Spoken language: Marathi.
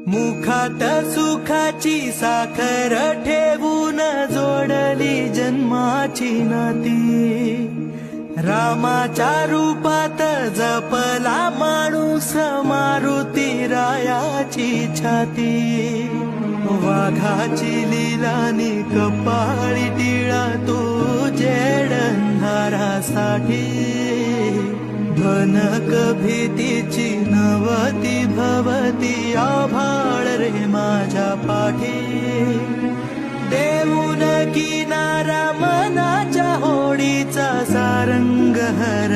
मुखात सुखाची साखर ठेवून जोडली जन्माची नाती, रामाच्या रूपात जपला माणूस मारुती रायाची छाती। वाघाची लीलानी कपाळी टिळा तू जेड अंधारासाठी, भनक भीतीची नवती भवती आभाळ रे माझ्या पाठी। देऊन किनारा मनाच्या होडीचा सारंग हर